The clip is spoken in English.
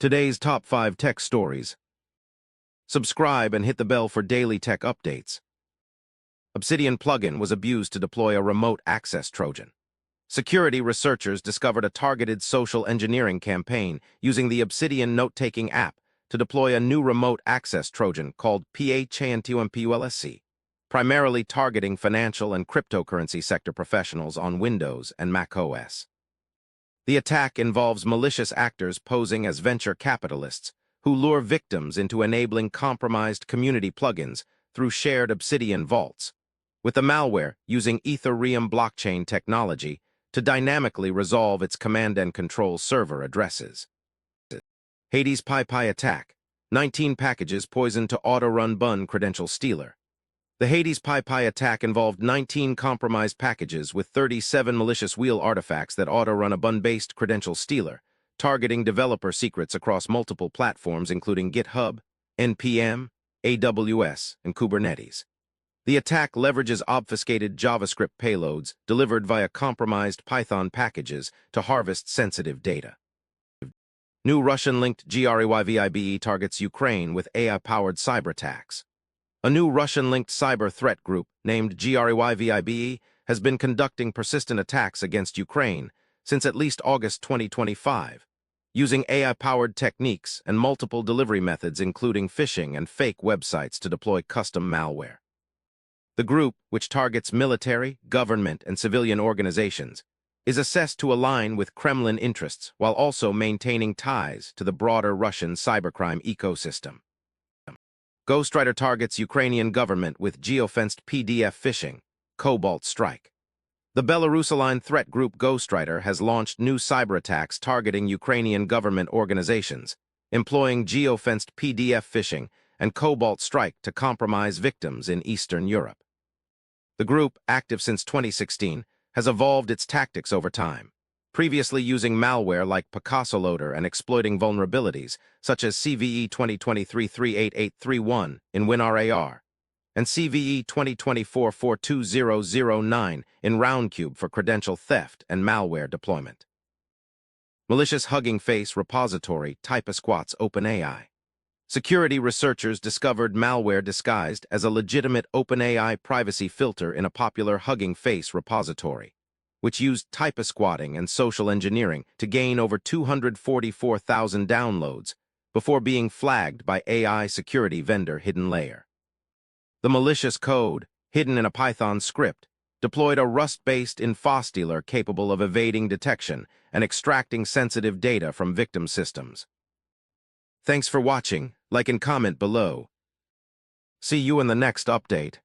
Today's top 5 tech stories. Subscribe and hit the bell for daily tech updates. Obsidian plugin was abused to deploy a remote access Trojan. Security researchers discovered a targeted social engineering campaign using the Obsidian note-taking app to deploy a new remote access Trojan called PHANTOMPULSE, primarily targeting financial and cryptocurrency sector professionals on Windows and macOS. The attack involves malicious actors posing as venture capitalists who lure victims into enabling compromised community plugins through shared Obsidian vaults, with the malware using Ethereum blockchain technology to dynamically resolve its command and control server addresses. Hades PyPI attack. 19 packages poisoned to auto-run Bun credential stealer. The Hades PyPI attack involved 19 compromised packages with 37 malicious wheel artifacts that auto-run a Bun-based credential stealer, targeting developer secrets across multiple platforms including GitHub, NPM, AWS, and Kubernetes. The attack leverages obfuscated JavaScript payloads delivered via compromised Python packages to harvest sensitive data. New Russian-linked greyvibe targets Ukraine with AI-powered cyber attacks. A new Russian-linked cyber threat group named greyvibe has been conducting persistent attacks against Ukraine since at least August 2025, using AI-powered techniques and multiple delivery methods including phishing and fake websites to deploy custom malware. The group, which targets military, government, and civilian organizations, is assessed to align with Kremlin interests while also maintaining ties to the broader Russian cybercrime ecosystem. Ghostwriter targets Ukrainian government with geofenced PDF phishing, Cobalt Strike. The Belarusian threat group Ghostwriter has launched new cyber attacks targeting Ukrainian government organizations, employing geofenced PDF phishing and Cobalt Strike to compromise victims in Eastern Europe. The group, active since 2016, has evolved its tactics over time, previously using malware like Picasso Loader and exploiting vulnerabilities such as CVE 2023-38831 in WinRAR and CVE 2024-42009 in Roundcube for credential theft and malware deployment. Malicious Hugging Face repository TypeSquat's OpenAI. Security researchers discovered malware disguised as a legitimate OpenAI privacy filter in a popular Hugging Face repository, which used typesquatting and social engineering to gain over 244,000 downloads before being flagged by AI security vendor Hidden Layer. The malicious code, hidden in a Python script, deployed a Rust-based info stealer capable of evading detection and extracting sensitive data from victim systems. Thanks for watching. Like and comment below. See you in the next update.